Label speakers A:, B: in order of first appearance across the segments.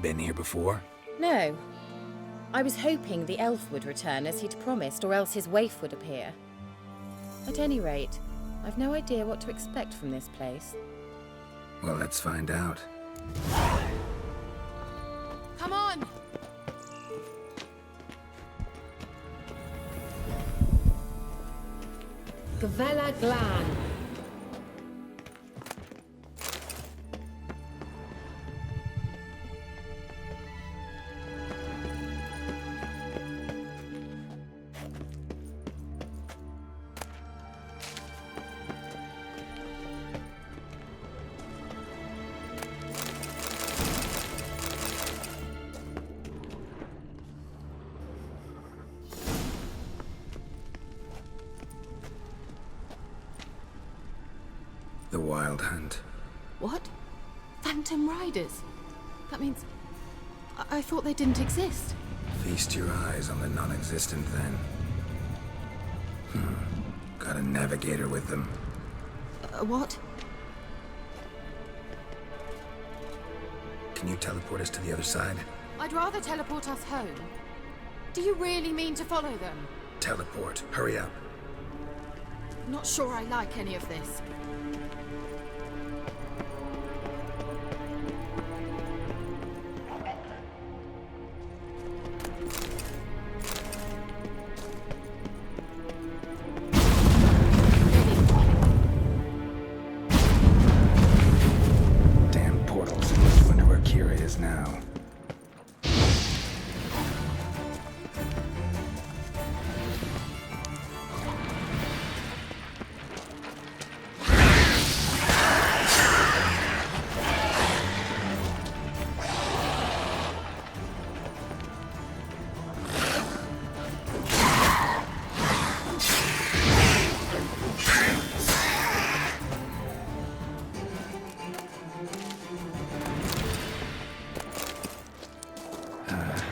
A: Been here before?
B: No. I was hoping the elf would return as he'd promised, or else his waif would appear. At any rate, I've no idea what to expect from this place.
A: Well, let's find out.
C: Come on!
B: Gavella Glan.
A: The Wild Hunt.
C: What? Phantom Riders? That means... I thought they didn't exist.
A: Feast your eyes on the non-existent then. Got a navigator with them.
C: What?
A: Can you teleport us to the other side?
C: I'd rather teleport us home. Do you really mean to follow them?
A: Teleport. Hurry up.
C: Not sure I like any of this.
A: Damn portals. Wonder where Kira is now.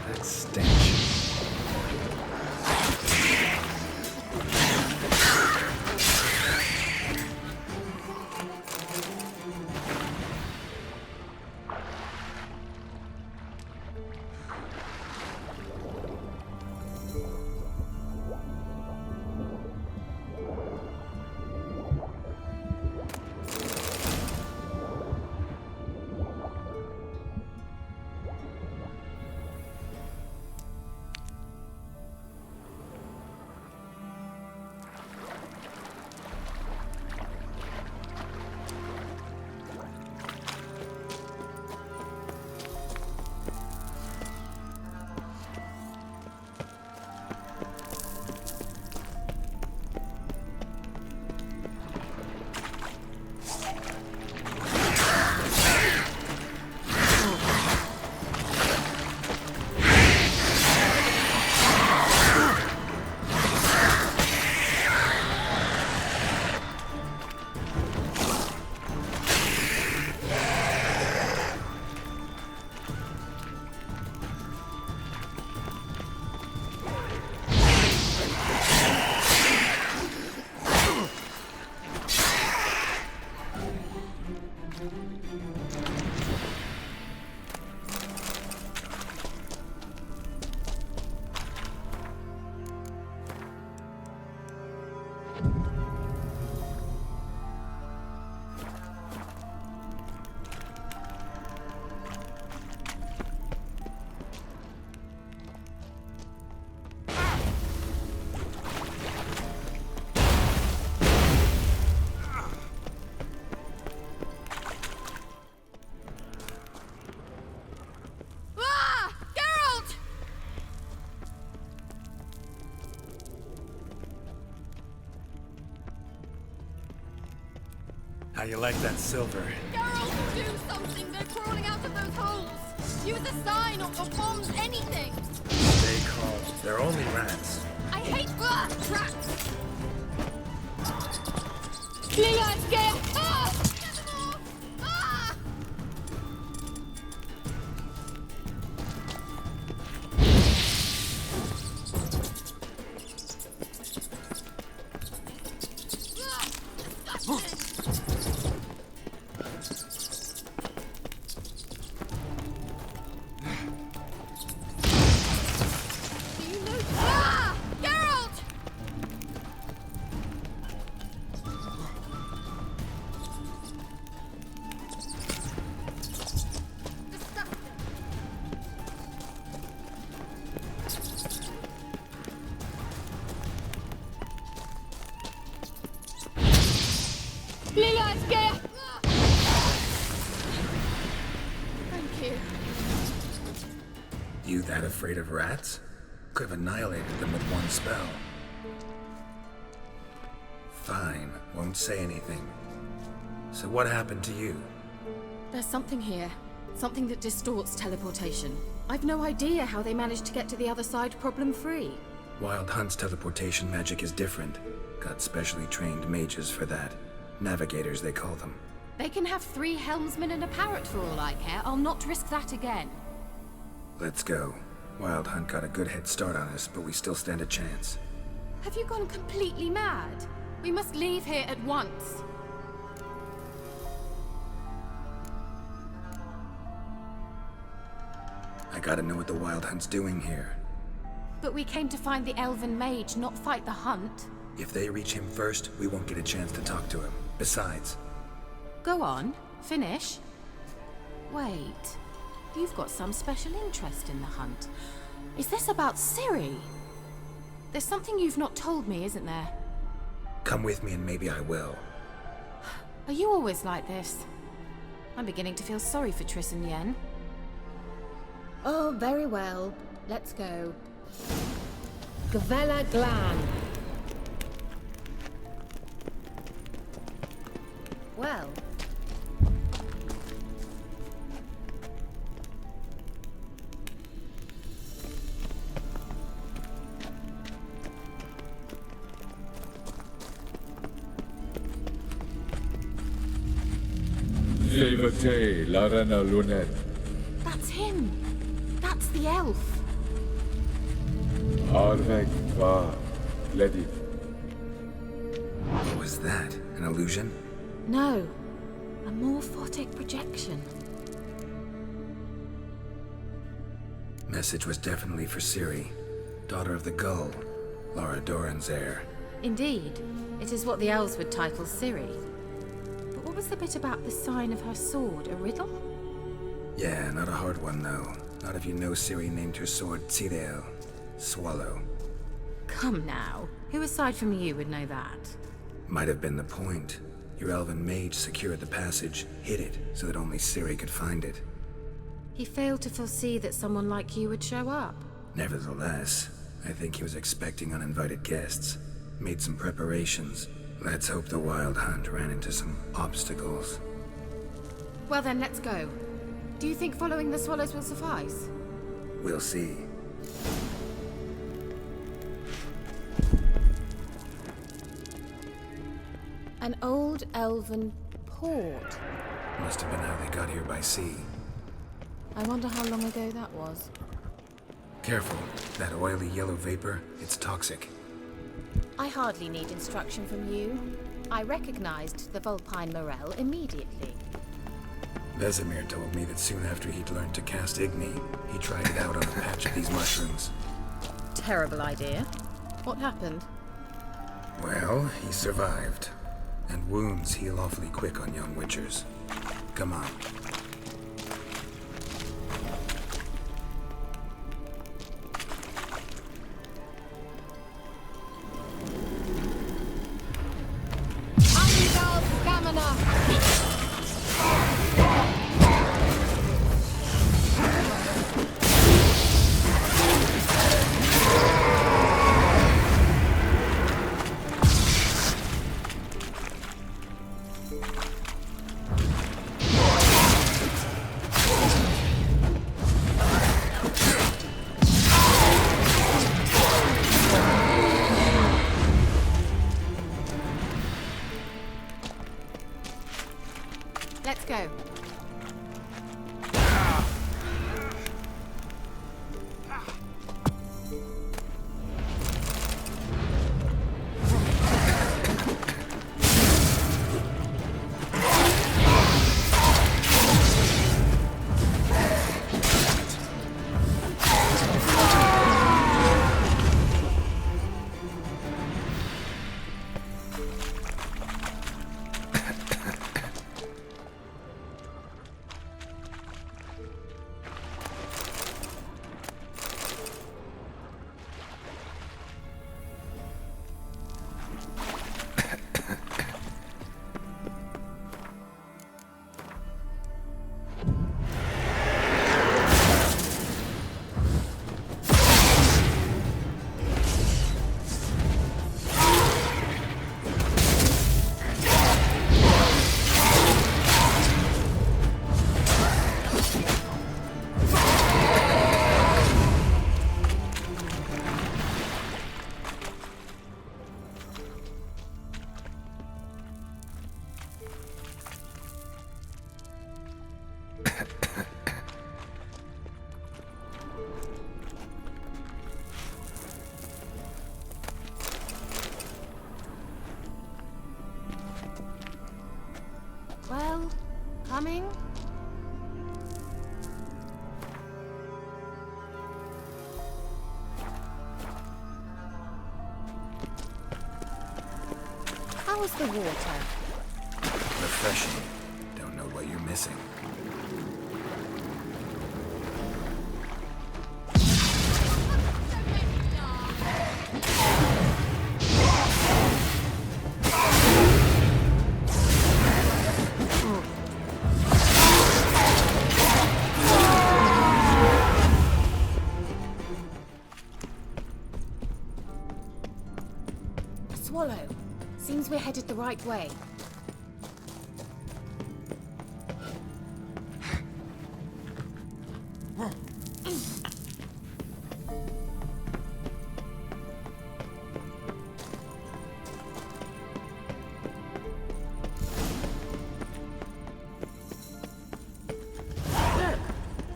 A: That stench.
D: How you like that silver?
C: Geralt, do something! They're crawling out of those holes! Use a sign or bombs, anything!
D: Stay calm. They're only rats.
C: I hate traps! Ah! Get them off! Ah! Thank you.
A: You that afraid of rats? Could have annihilated them with one spell. Fine, won't say anything. So what happened to you?
C: There's something here. Something that distorts teleportation. I've no idea how they managed to get to the other side problem-free.
A: Wild Hunt's teleportation magic is different. Got specially trained mages for that. Navigators, they call them.
C: They can have 3 helmsmen and a parrot for all I care. I'll not risk that again.
A: Let's go. Wild Hunt got a good head start on us, but we still stand a chance.
C: Have you gone completely mad? We must leave here at once.
A: I gotta know what the Wild Hunt's doing here.
C: But we came to find the elven mage, not fight the hunt.
A: If they reach him first, we won't get a chance to talk to him. Besides,
C: Go on, finish. Wait, you've got some special interest in the hunt. Is this about Ciri? There's something you've not told me, isn't there?
A: come with me and maybe I will.
C: Are you always like this? I'm beginning to feel sorry for Triss and Yen.
B: Oh, very well. Let's go. Gavella Glan. Well.
E: Levate, Larena Lunet.
C: That's him! That's the elf!
E: Arvek va, Ledit.
A: What was that? An illusion?
C: No, a morphotic projection.
A: Message was definitely for Ciri, daughter of the Gull, Lara Doran's heir.
C: Indeed, it is what the elves would title Ciri. But what was the bit about the sign of her sword? A riddle?
A: Yeah, not a hard one though. Not if you know Ciri named her sword Tirel, Swallow.
C: Come now, who aside from you would know that?
A: Might have been the point. Your elven mage secured the passage, hid it, so that only Ciri could find it.
C: He failed to foresee that someone like you would show up.
A: Nevertheless, I think he was expecting uninvited guests. Made some preparations. Let's hope the Wild Hunt ran into some obstacles.
C: Well then, let's go. Do you think following the swallows will suffice?
A: We'll see.
B: An old elven port.
A: Must have been how they got here by sea.
B: I wonder how long ago that was.
A: Careful, that oily yellow vapor, it's toxic.
B: I hardly need instruction from you. I recognized the Vulpine Morel immediately.
A: Vesemir told me that soon after he'd learned to cast Igni, he tried it out on a patch of these mushrooms.
B: Terrible idea. What happened?
A: Well, he survived. And wounds heal awfully quick on young witchers. Come on.
B: How was the water?
A: Refreshing. Don't know what you're missing.
B: Swallow. Seems we're headed the right way. Look,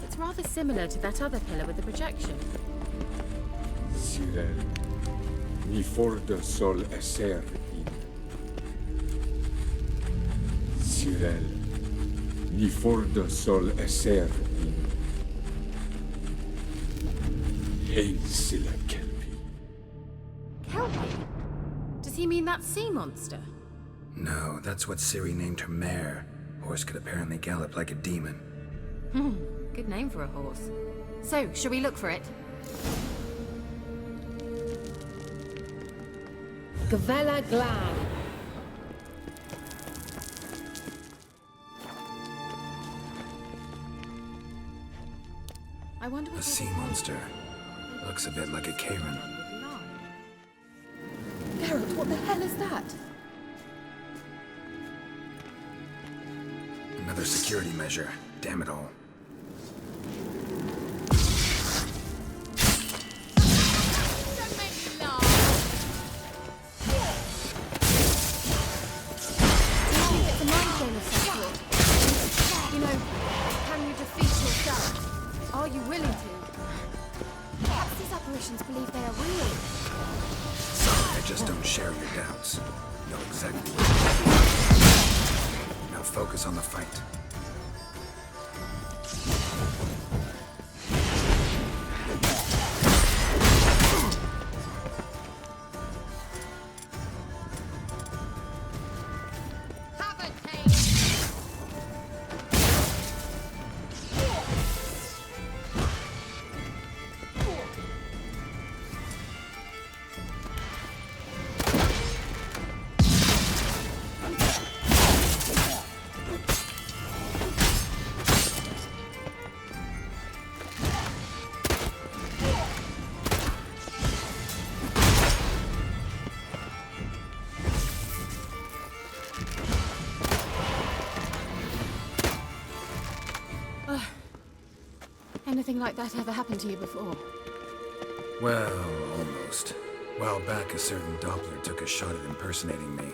B: it's rather similar to that other pillar with the projection.
E: Sirel, ni fordo sol esser in. Sirel, ni fordo sol esser in. Hail Silla Kelpie.
B: Kelpie? Does he mean that sea monster?
A: No, that's what Ciri named her mare. Horse could apparently gallop like a demon.
B: Good name for a horse. So, shall we look for it? Gavella Glan. I wonder what
A: A sea monster. Looks a bit like a Karen.
B: Geralt, what the hell is that?
A: Another security measure. Damn it all.
B: It's a mind game of some sort. You know, can you defeat yourself? Are you willing to? Perhaps these apparitions believe they are real.
A: Sorry, I just don't share your doubts. Know exactly what you're doing. Now focus on the fight.
B: Anything like that ever happened to you before?
A: Well, almost. A while back, a certain Doppler took a shot at impersonating me.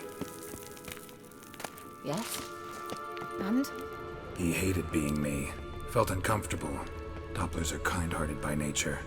B: Yes? And?
A: He hated being me. Felt uncomfortable. Dopplers are kind-hearted by nature.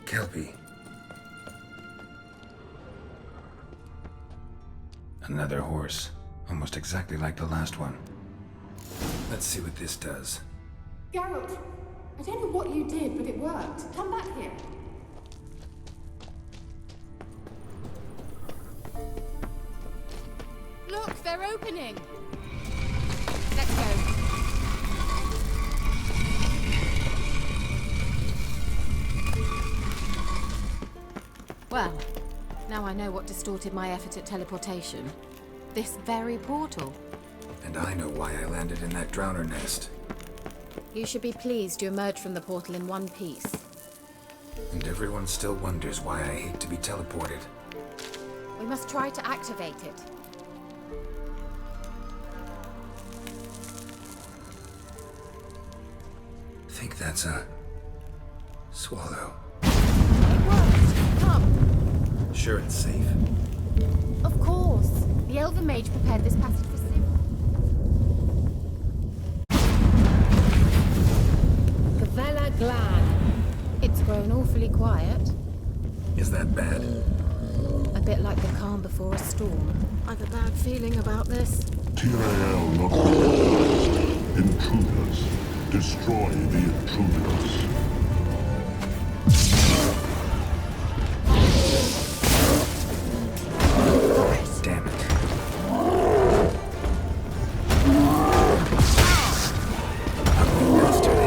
A: Kelpie. Another horse. Almost exactly like the last one. Let's see what this does.
C: Geralt, I don't know what you did, but it worked. Come back here.
B: Look, they're opening! Let's go. Well, now I know what distorted my effort at teleportation. This very portal.
A: And I know why I landed in that drowner nest.
B: You should be pleased you emerged from the portal in one piece.
A: And everyone still wonders why I hate to be teleported.
B: We must try to activate it.
A: Think that's a... swallow.
B: It worked! Come!
A: Sure it's safe?
B: Of course! The Elven Mage prepared this passage for Sim. Gavella Glad. It's grown awfully quiet.
A: Is that bad?
B: A bit like the calm before a storm. I've a bad feeling about this.
F: Tyrael not intruders. Destroy the intruders.
A: Damn it. Ugly bastard.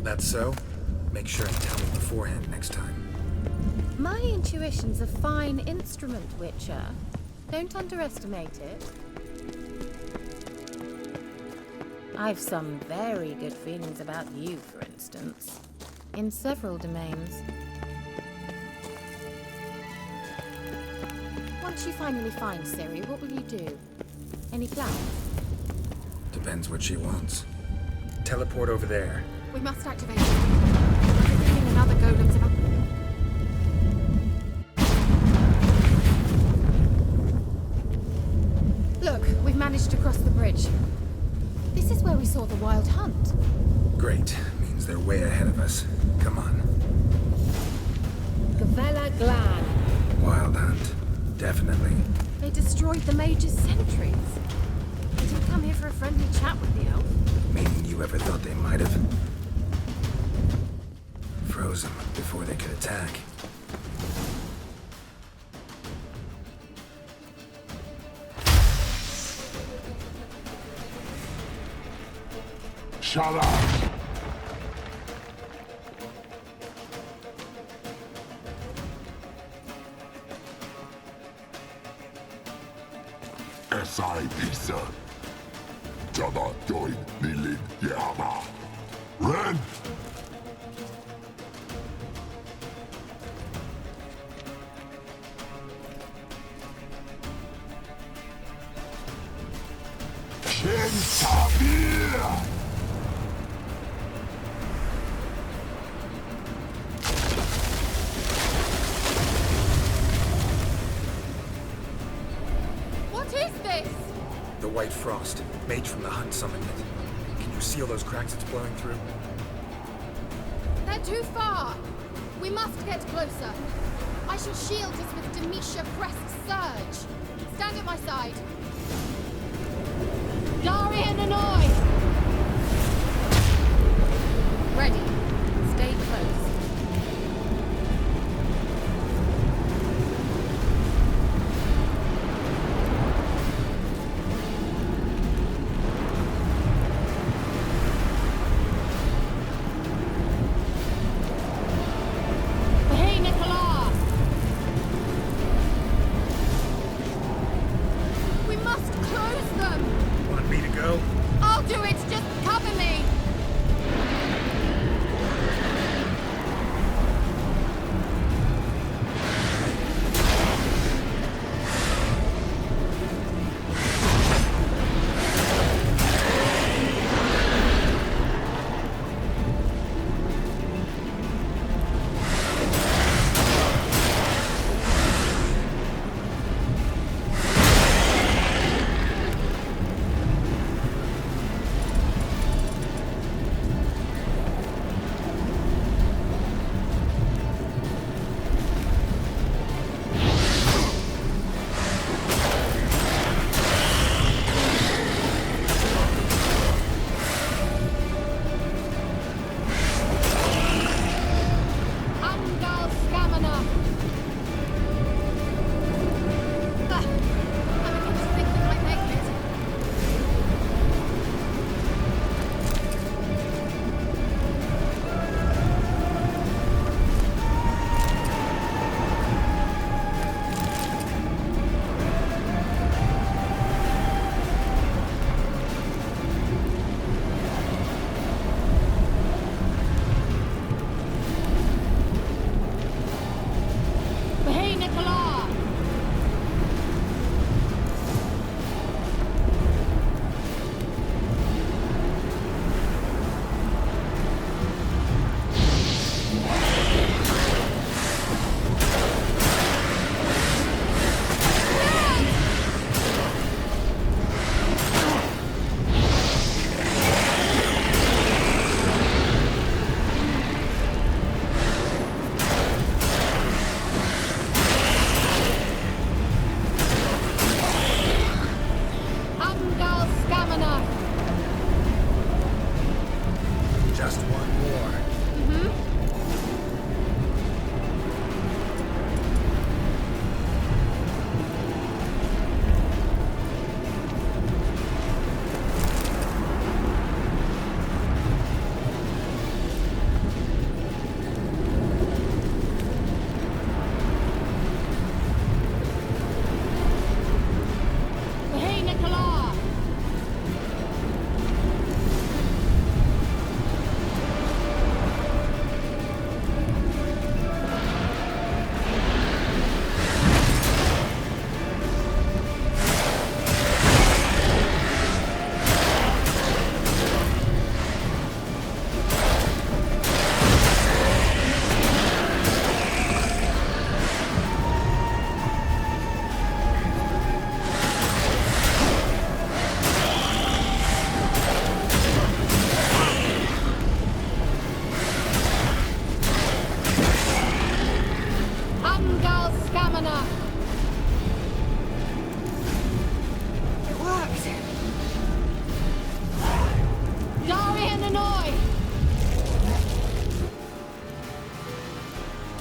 A: That's so? Make sure and tell me beforehand next time.
B: My intuition's a fine instrument, Witcher. Don't underestimate it. I've some very good feelings about you, for instance. In several domains. Once you finally find Ciri, what will you do? Any plans?
A: Depends what she wants. Teleport over there.
B: We must activate it. Bringing another golem's about. Look, we've managed to cross the bridge. This is where we saw the wild hunt.
A: Great. Means they're way ahead of us. Come on.
B: Gavella Glad.
A: Wild hunt. Definitely.
B: They destroyed the Mage's sentries.
C: did come here for a friendly chat with the elf.
A: Meaning you ever thought they might have? Froze them before they could attack.
F: Shut up! SI Pisa. Jabba join Nilin Yama. Ren! Shin Sabir!
C: What is this?
D: The White Frost. Mage from the Hunt summoned it. Can you seal those cracks it's blowing through?
C: They're too far. We must get closer. I shall shield us with Demetia Crest's Surge. Stand at my side. Darian and I!
B: Ready. Stay close.
C: Hey, Nicola! We must close them!
D: Want me to go?
C: I'll do it! Just cover me! Amgal Stamina! I'm against thick with my magnet. Hey, Nicola! Amgal Stamina!
D: Just one more.
C: Hey, Nicola!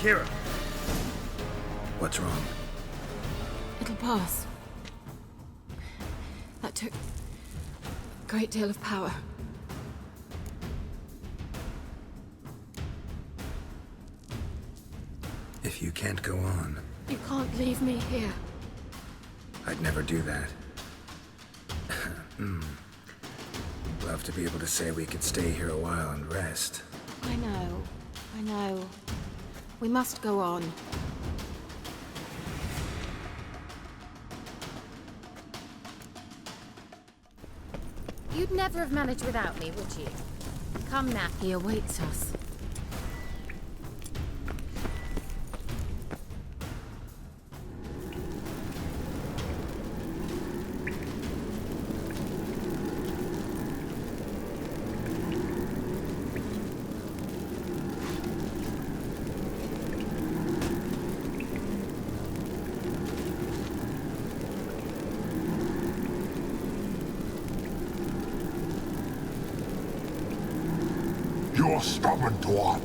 D: Kira!
A: What's wrong?
C: It'll pass. That took a great deal of power.
A: If you can't go on,
C: You can't leave me here.
A: I'd never do that. Love to be able to say we could stay here a while and rest.
C: I know. We must go on.
B: You'd never have managed without me, would you? Come now.
C: He awaits us.
F: You're stubborn, Dwan.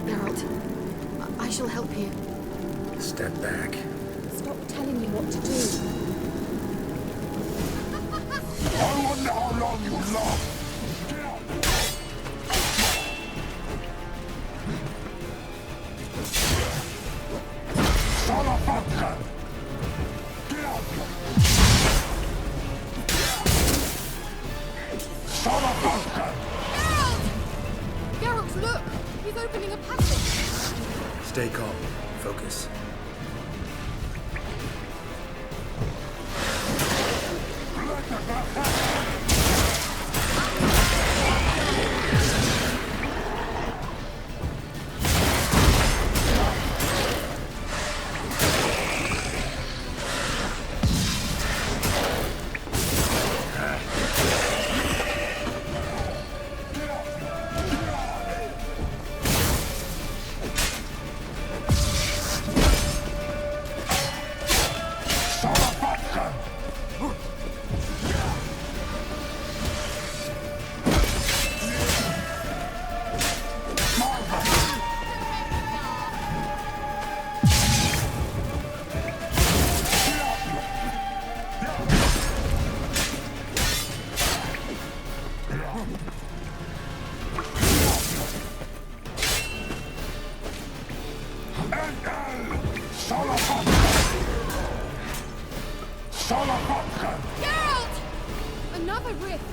C: Geralt, I shall help you.
A: Step back.
B: Stop telling me what to do.
F: I wonder how long you last. Salafatkan! Salafatkan!
C: Geralt, look! He's opening a passage!
D: Stay calm. Focus.
C: Geralt! Another rift!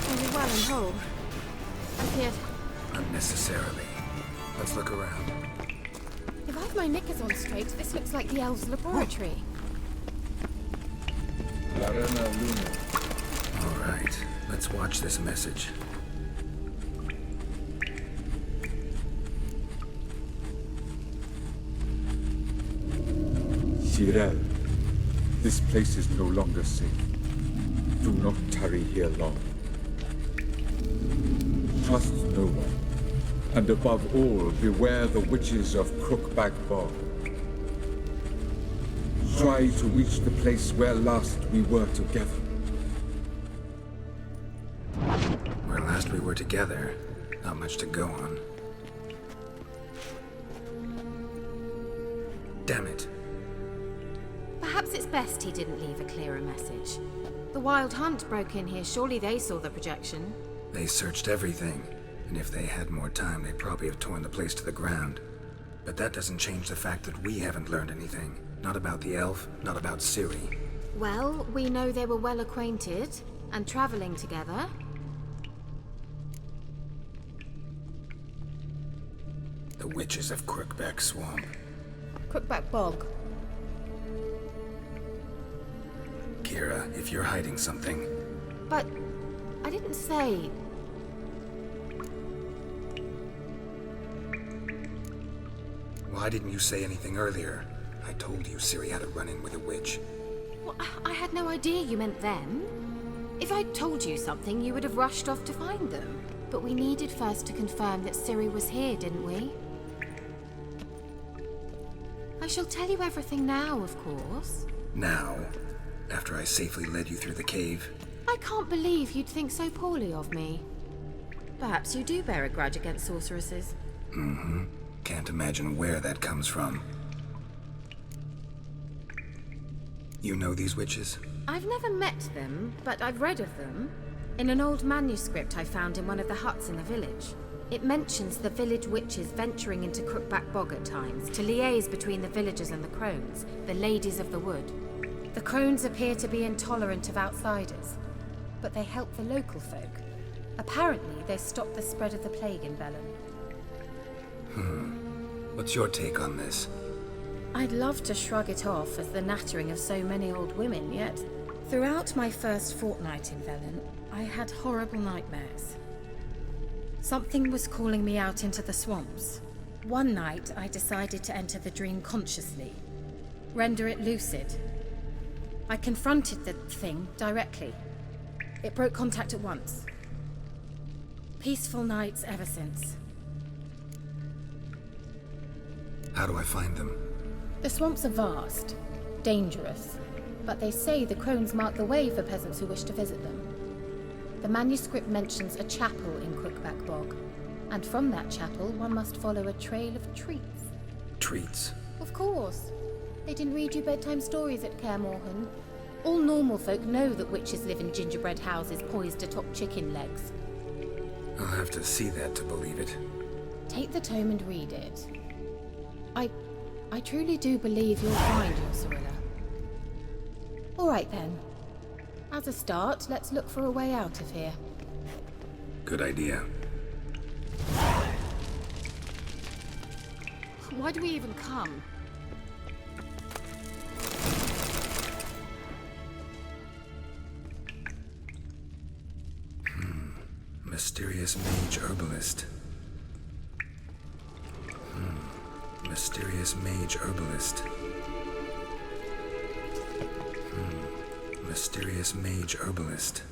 C: Only well and whole. And yet,
A: Unnecessarily. Let's look around.
B: If I've my knickers on straight, this looks like the elves' laboratory.
A: All right, let's watch this message.
E: Tyrell, this place is no longer safe. Do not tarry here long. Trust no one. And above all, beware the witches of Crookback Bog. Try to reach the place where last we were together.
A: Where last we were together, not much to go on. Damn it.
C: perhaps it's best he didn't leave a clearer message. The Wild Hunt broke in here. Surely they saw the projection.
A: They searched everything, and if they had more time, they'd probably have torn the place to the ground. But that doesn't change the fact that we haven't learned anything. Not about the elf, not about Ciri.
C: Well, we know they were well acquainted and traveling together.
A: The witches of Crookback Swamp.
B: Crookback Bog.
A: Kira, if you're hiding something.
C: But I didn't say...
A: Why didn't you say anything earlier? I told you Ciri had a run-in with a witch.
C: Well, I had no idea you meant them. If I'd told you something, you would have rushed off to find them. But we needed first to confirm that Ciri was here, didn't we? I shall tell you everything now, of course.
A: Now? After I safely led you through the cave?
C: I can't believe you'd think so poorly of me. Perhaps you do bear a grudge against sorceresses.
A: Mm-hmm. Can't imagine where that comes from. You know these witches?
C: I've never met them, but I've read of them. In an old manuscript I found in one of the huts in the village. It mentions the village witches venturing into Crookback Bog at times to liaise between the villagers and the crones, the ladies of the wood. The crones appear to be intolerant of outsiders, but they help the local folk. Apparently, they stopped the spread of the plague in Velen.
A: What's your take on this?
C: I'd love to shrug it off as the nattering of so many old women, yet throughout my first fortnight in Velen, I had horrible nightmares. Something was calling me out into the swamps. One night, I decided to enter the dream consciously, render it lucid. I confronted the thing directly. It broke contact at once. Peaceful nights ever since.
A: How do I find them?
C: The swamps are vast, dangerous, but they say the crones mark the way for peasants who wish to visit them. The manuscript mentions a chapel in Crookback Bog, and from that chapel one must follow a trail of treats.
A: Treats?
C: Of course. They didn't read you bedtime stories at Kaer Morhen. All normal folk know that witches live in gingerbread houses poised atop chicken legs.
A: I'll have to see that to believe it.
C: Take the tome and read it. I truly do believe you'll find your Cirilla. All right then. As a start, let's look for a way out of here.
A: Good idea.
C: Why do we even come?
A: Mysterious mage herbalist. Mysterious mage herbalist. Mysterious mage herbalist.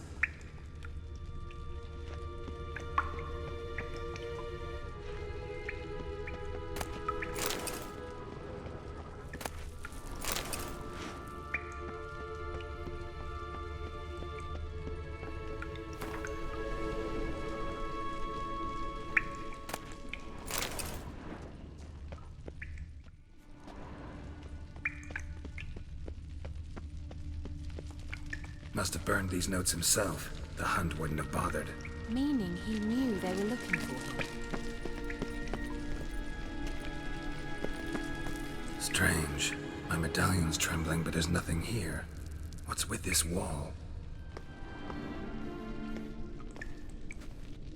A: Must have burned these notes himself. The Hunt wouldn't have bothered.
C: Meaning he knew they were looking for him.
A: Strange. My medallion's trembling, but there's nothing here. What's with this wall?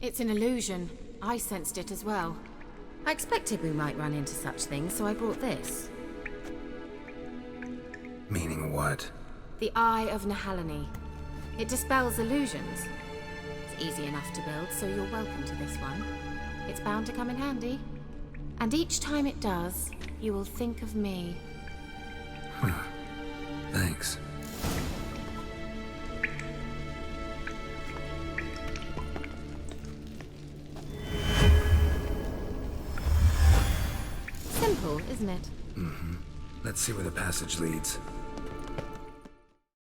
C: It's an illusion. I sensed it as well. I expected we might run into such things, so I brought this.
A: Meaning what?
C: The Eye of Nahalani. It dispels illusions. It's easy enough to build, so you're welcome to this one. It's bound to come in handy. And each time it does, you will think of me.
A: Thanks.
C: Simple, isn't it?
A: Let's see where the passage leads.